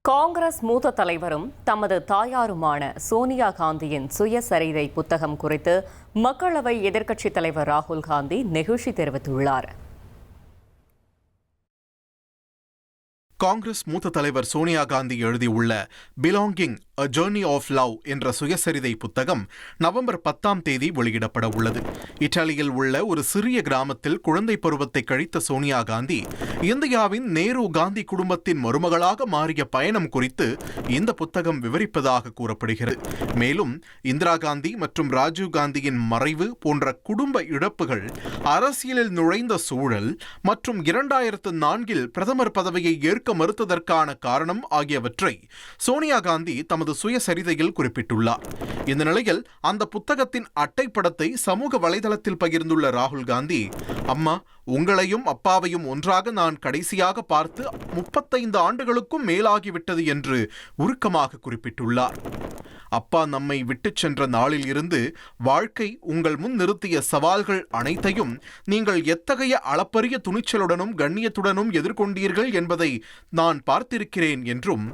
காங்கிரஸ் மூத்த தலைவரும் தமது தாயாருமான சோனியா காந்தியின் சுயசரிதை புத்தகம் குறித்து மக்களவை எதிர்க்கட்சித் தலைவர் ராகுல் காந்தி நெகிழ்ச்சி தெரிவித்துள்ளார். காங்கிரஸ் மூத்த தலைவர் சோனியா காந்தி எழுதியுள்ள belonging a journey of love என்ற சுயசரிதை புத்தகம் நவம்பர் 10 வெளியிடப்பட உள்ளது. இத்தாலியில் உள்ள ஒரு சிறிய கிராமத்தில் குழந்தை பருவத்தை கழித்த சோனியா காந்தி இந்தியாவின் நேரு காந்தி குடும்பத்தின் மருமகளாக மாறிய பயணம் குறித்து இந்த புத்தகம் விவரிப்பதாக கூறப்படுகிறது. மேலும் இந்திரா காந்தி மற்றும் ராஜீவ் காந்தியின் மறைவு போன்ற குடும்ப இழப்புகள், அரசியலில் நுழைந்த சூழல் மற்றும் 2004 பிரதமர் பதவியை ஏற்க மறுத்ததற்கான காரணம் ஆகியவற்றை சோனியா காந்தி தமது சுயசரிதையில் குறிப்பிட்டுள்ளார். இந்த நிலையில் அந்த புத்தகத்தின் அட்டைப்படத்தை சமூக வலைதளத்தில் பகிர்ந்துள்ள ராகுல் காந்தி, அம்மா, உங்களையும் அப்பாவையும் ஒன்றாக நான் கடைசியாக பார்த்து 35 ஆண்டுகளுக்கும் மேலாகிவிட்டது என்று உருக்கமாக குறிப்பிட்டுள்ளார். அப்பா நம்மை விட்டுச் சென்ற நாளில் இருந்து வாழ்க்கை உங்கள் முன் நிறுத்திய சவால்கள் அனைத்தையும் நீங்கள் எத்தகைய அளப்பரிய துணிச்சலுடனும் கண்ணியத்துடனும் எதிர்கொண்டீர்கள் என்பதை நான் பார்த்திருக்கிறேன் என்றும்,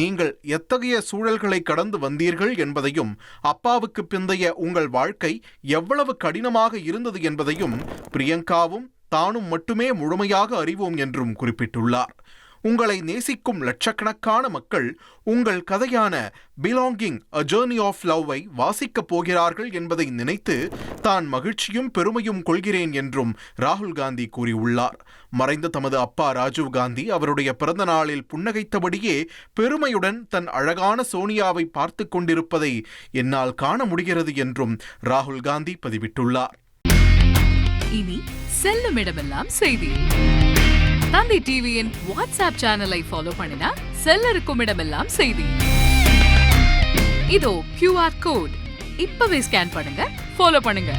நீங்கள் எத்தகைய சூழல்களை கடந்து வந்தீர்கள் என்பதையும், அப்பாவுக்கு பிந்தைய உங்கள் வாழ்க்கை எவ்வளவு கடினமாக இருந்தது என்பதையும் பிரியங்காவும் தானும் மட்டுமே முழுமையாக அறிவோம் என்றும் குறிப்பிட்டுள்ளார். உங்களை நேசிக்கும் லட்சக்கணக்கான மக்கள் உங்கள் கதையான பிலாங்கிங் அ ஜர்னி ஆஃப் லவ்வை வாசிக்கப் போகிறார்கள் என்பதை நினைத்து தான் மகிழ்ச்சியும் பெருமையும் கொள்கிறேன் என்றும் ராகுல் காந்தி கூறியுள்ளார். மறைந்த தமது அப்பா ராஜீவ் காந்தி அவருடைய பிறந்த நாளில் புன்னகைத்தபடியே பெருமையுடன் தன் அழகான சோனியாவை பார்த்து கொண்டிருப்பதை என்னால் காண முடிகிறது என்றும் ராகுல் காந்தி பதிவிட்டுள்ளார். இனி செல்லும் இடமெல்லாம் செய்தி. தந்தி டிவியின் வாட்ஸ்அப் சேனலை ஃபாலோ பண்ணினா செல்ல இருக்கும் இடமெல்லாம் செய்தி. இதோ QR கோட், இப்பவே ஸ்கேன் பண்ணுங்க, ஃபாலோ பண்ணுங்க.